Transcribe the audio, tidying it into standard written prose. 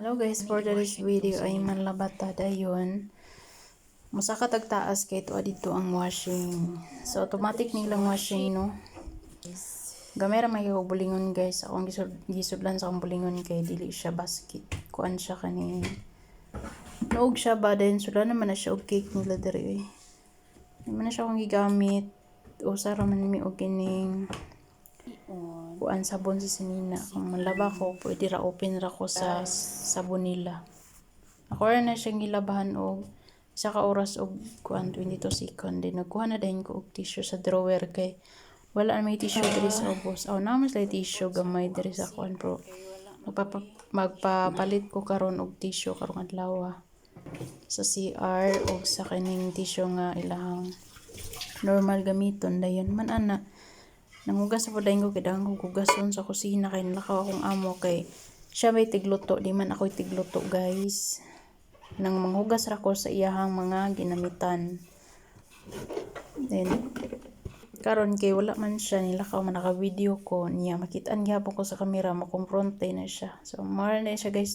Hello guys, for today's video ay manlabata dayon. Musa ka tagtaas kay tuwa dito ang washing. So automatic nilang washing no. Gamay ra may bulingon guys. Akong gisudlan sa akong bulingon kay dili siya basket. Kuan siya kani. Noog siya ba din sudlan naman na siya og cake nila diri. Naman na siya akong gigamit. Usa ra man mi og kining kuan sabon sa sinina. Kung malaba ko, pwede ra open ra ko sa sabon nila. Ako na siyang gilabahan og isa ka oras og kuan 22 second. Then nagkuha na din ko og tissue sa drawer kay wala na may tissue diri sa ubos. Aw na mas lay tissue gamay diri sa kuan pro. Magpapalit ko karon og tissue karong adlaw sa CR og sa kaning tissue nga ilahang normal gamiton dayon man ana. Nangugas po dahin ko kailangan ko gugason sa kusina kay nalakaw akong amo kay siya may tigluto di man ako'y tigluto guys. Nang manghugas ra ko sa iyahang mga ginamitan. Then karon kay wala man siya nilakaw man naka-video ko niya makitaan gyapon ko sa camera makumpronte na siya. So more na siya guys.